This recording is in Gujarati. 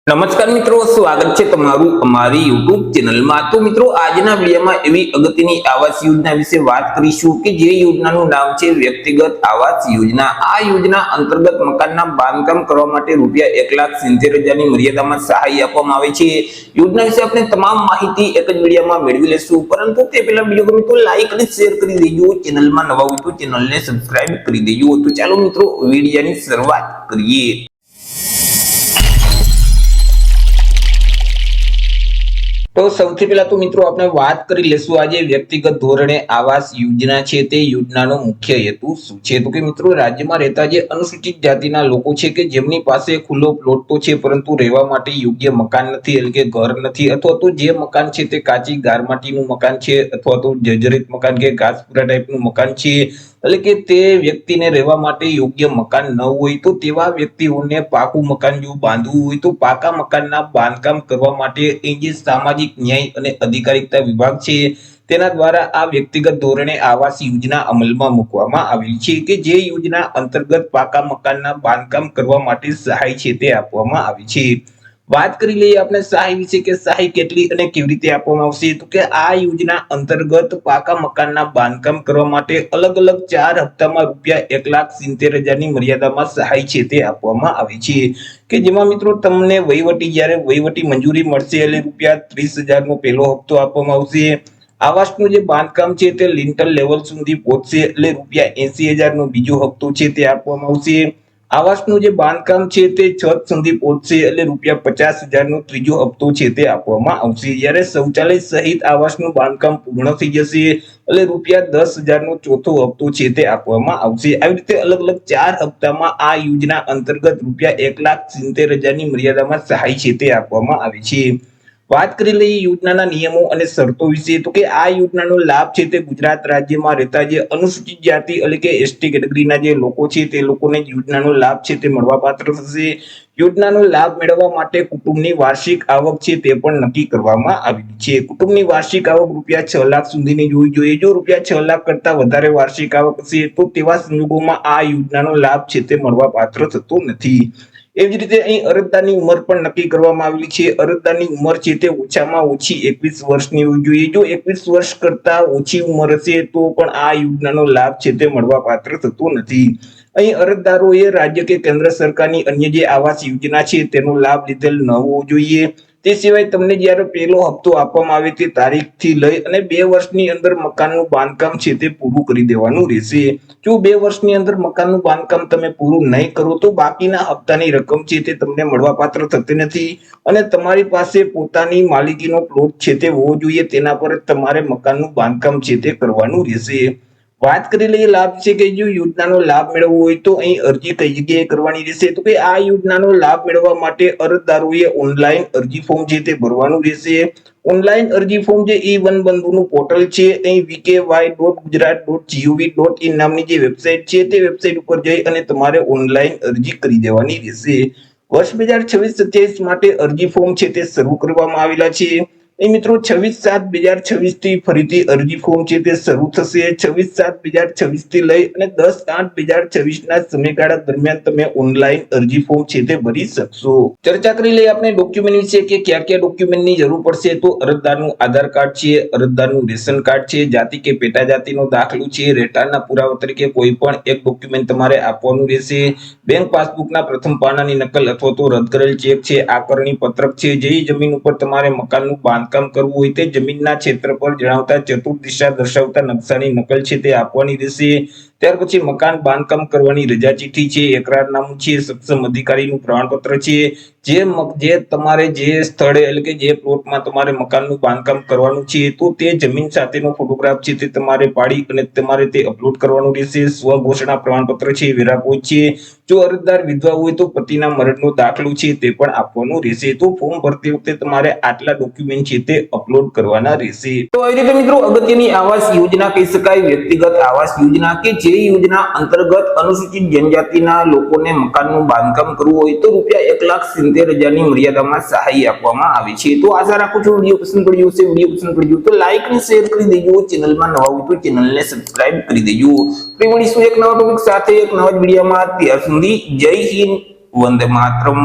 નમસ્કાર મિત્રો, સ્વાગત છે તમારું અમારી YouTube ચેનલમાં। તો મિત્રો, આજના વિડીયોમાં એવી અગત્યની આવાસ યોજના વિશે વાત કરીશું કે જે યોજનાનું નામ છે વ્યક્તિગત આવાસ યોજના। આ યોજના અંતર્ગત મકાનના બાંધકામ કરવા માટે ₹1,70,000 ની મર્યાદામાં સહાય આપવામાં આવે છે। યોજના વિશે આપણે તમામ માહિતી એક જ વિડીયોમાં મેળવી લેશું, પરંતુ તે પહેલા વિડીયો ગમે તો લાઈક અને શેર કરી દેજો। ચેનલમાં નવા હોય તો ચેનલને સબસ્ક્રાઇબ કરી દેજો। તો ચાલો મિત્રો, વિડીયોની શરૂઆત કરીએ। તો સૌથી પહેલા તો મિત્રો આપણે વાત કરી લેશું આજે વ્યક્તિગત ધોરણે આવાસ યોજના છે તે યોજનાનો મુખ્ય હેતુ શું છે। તો કે મિત્રો, રાજ્યમાં રહેતા જે અનુસૂચિત જાતિના લોકો છે કે જેમની પાસે ખુલ્લો પ્લોટ તો છે પરંતુ રહેવા માટે યોગ્ય મકાન નથી, એટલે કે ઘર નથી, અથવા તો જે મકાન છે તે કાચી ગારમાટીનું મકાન છે અથવા તો જર્જરિત મકાન કે ઘાસપુરા ટાઈપનું મકાન છે, એટલે કે તે વ્યક્તિને રહેવા માટે યોગ્ય મકાન ન હોય તો તેવા વ્યક્તિઓને પાકું મકાન જો બાંધવું હોય તો પાકા મકાનના બાંધકામ કરવા માટે જે સામાજિક ન્યાય અને અધિકારિતા વિભાગ છે તેના દ્વારા આ વ્યક્તિગત ધોરણે આવાસ યોજના અમલમાં મૂકવામાં આવી છે કે જે યોજના અંતર્ગત પાકા મકાનના બાંધકામ કરવા માટે સહાય છે તે આપવામાં આવી છે। વાત કરી લઈએ આપણે સહાય વિશે કે સહાય કેટલી અને કેવી રીતે આપવામાં આવશે। તો કે આ યોજના અંતર્ગત પાકા મકાનના બાંધકામ કરવા માટે અલગ અલગ 4 હપ્તામાં ₹1,70,000 ની મર્યાદામાં સહાય છે તે આપવામાં આવે છે કે જેમાં મિત્રો તમને વહીવટી મંજૂરી મળશે એટલે ₹30,000 નો પહેલો હપ્તો આપવામાં આવશે। આવાસનું જે બાંધકામ છે તે લિંટલ લેવલ સુધી પહોંચશે એટલે ₹80,000 નો બીજો હપ્તો છે તે આપવામાં આવશે। આવાસનું જે બાંધકામ છે તે છત સુધી પહોંચશે એટલે ₹50,000 નો ત્રીજો હપ્તો છે તે આપવામાં આવશે। જ્યારે શૌચાલય સહિત આવાસનું બાંધકામ પૂર્ણ થઈ જશે એટલે ₹10,000 નો ચોથો હપ્તો છે તે આપવામાં આવશે। આવી રીતે અલગ અલગ 4 હપ્તામાં આ યોજના અંતર્ગત ₹1,70,000 ની મર્યાદામાં સહાય છે તે આપવામાં આવે છે। વાત કરી લઈએ યોજનાના નિયમો અને શરતો વિશે। તો કે આ યોજનાનો લાભ છે તે ગુજરાત રાજ્યમાં રહેતા જે અનુસૂચિત જાતિ એટલે કે એસટી કેટેગરીના જે લોકો છે તે લોકોને યોજનાનો લાભ છે તે મળવાપાત્ર થશે। યોજનાનો લાભ મેળવવા માટે કુટુંબની વાર્ષિક આવક છે તે પણ નક્કી કરવામાં આવી છે। કુટુંબની વાર્ષિક આવક ₹6 લાખ સુધીની હોવી જોઈએ। જો ₹6 લાખ કરતા વધારે વાર્ષિક આવક હશે તો તેવા સંજોગોમાં આ યોજનાનો લાભ છે તે મળવાપાત્ર થતો નથી। એવી જ રીતે અહીં અરજદારની ઉંમર પણ નક્કી કરવામાં આવેલી છે। અરજદારની ઉંમર છે તે ઓછામાં ઓછી 21 વર્ષની હોવી જોઈએ। જો 21 વર્ષ કરતા ઓછી ઉંમર હશે તો પણ આ યોજનાનો લાભ છે તે મળવાપાત્ર થતો નથી। અહીં અરજદારોએ રાજ્ય કે કેન્દ્ર સરકારની અન્ય જે આવાસ યોજના છે તેનો લાભ લીધેલ ન હોવો જોઈએ। તે સિવાય તમને જ્યારે પહેલો હપ્તો આપવામાં આવે તે તારીખથી લઈ અને 2 વર્ષની અંદર મકાનનું બાંધકામ છે તે પૂરું કરી દેવાનું રહેશે। જો 2 વર્ષની અંદર મકાનનું બાંધકામ તમે પૂરું નહીં કરો તો બાકીના હપ્તાની રકમ છે તે તમને મળવાપાત્ર થતી નથી અને તમારી પાસે પોતાની માલિકીનો પ્લોટ છે તે હોવો જોઈએ, તેના પર તમારે મકાનનું બાંધકામ છે તે કરવાનું રહેશે। વાત કરી લઈએ લાભ છે કે જો યોજનાનો લાભ મેળવવો હોય તો અહીં અરજી કઈ જગ્યાએ કરવાની રહેશે। તો કે આ યોજનાનો લાભ મેળવવા માટે અરજદારોએ ઓનલાઈન અરજી ફોર્મ છે તે ભરવાનું રહેશે। ઓનલાઈન અરજી ફોર્મ જે ઈ1 બંધુનું પોર્ટલ છે અહીં vky.gujarat.gov.in નામની જે વેબસાઇટ છે તે વેબસાઇટ ઉપર જઈ અને તમારે ઓનલાઈન અરજી કરી દેવાની રહેશે। વર્ષ 2026-27 માટે અરજી ફોર્મ છે તે શરૂ કરવામાં આવેલા છે। અહીં મિત્રો 26/7/2026 થી ફરીથી અરજી ફોર્મ છે તે શરૂ થશે। 26/7/2026 થી લઈ અને 10/8/2026 ના સમયગાળા દરમિયાન તમે ઓનલાઈન અરજી ફોર્મ છે તે ભરી શકશો। ચર્ચા કરી લઈએ આપણે ડોક્યુમેન્ટ વિશે કે કયા કયા ડોક્યુમેન્ટની જરૂર પડશે। તો અરજદારનું આધાર કાર્ડ છે, અરજદારનું રેશન કાર્ડ છે, જાતિ કે પેટા જાતિનો દાખલો છે, રહેઠાણના પુરાવા તરીકે કોઈ પણ એક ડોક્યુમેન્ટ તમારે આપવાનું રહેશે। બેંક પાસબુકના પ્રથમ પાનાની નકલ અથવા તો રદ કરેલ ચેક છે, આકરણી પત્રક છે, જે જમીન ઉપર તમારે મકાનનું બાંધકામ કરવું હોય તે જમીનના ક્ષેત્ર પર જણાવતા ચતુર્દિશા દર્શાવતા નકશાની નકલ છે તે આપવાની રહેશે। ત્યાર પછી મકાન બાંધકામ કરવાની રજા ચિઠ્ઠી છે, એકરારનામું છે, સક્ષમ અધિકારીનું પ્રમાણપત્ર છે, જે તમારે જે સ્થળે એટલે કે જે પ્લોટમાં તમારે મકાનનું બાંધકામ કરવાનું છે તો તે જમીન સાથેનો ફોટોગ્રાફ છે તે તમારે પાડી અને તમારે તે અપલોડ કરવાનું રહેશે। સ્વઘોષણા પ્રમાણપત્ર છે, વેરાકોચ છે, જો અરજદાર વિધવા હોય તો પતિના મરણનો દાખલો છે તે પણ આપવાનું રહેશે। તો ફોર્મ ભરતી વખતે તમારે આટલા ડોક્યુમેન્ટ છે તે અપલોડ કરવાના રહેશે। તો આવી રીતે મિત્રો અગત્યની આવાસ યોજના કહી શકાય વ્યક્તિગત આવાસ યોજના કે જે યોજના અંતર્ગત અનુસૂચિત જનજાતિના લોકોને મકાનનું બાંધકામ કરવું હોય તો ₹1,70,000 ની મર્યાદામાં સહાય આપવામાં આવે છે। તો આશા રાખું છું વિડીયો પસંદ પડ્યો હશે। વિડીયો પસંદ પડ્યો તો લાઈક અને શેર કરી દેજો। ચેનલમાં નવા હોય તો ચેનલને સબસ્ક્રાઇબ કરી દેજો। ફરી મળીશું એક નવા ટોપિક સાથે એક નવા વિડીયોમાં। ત્યાર સુધી જય હિન્દ, વંદે માતરમ।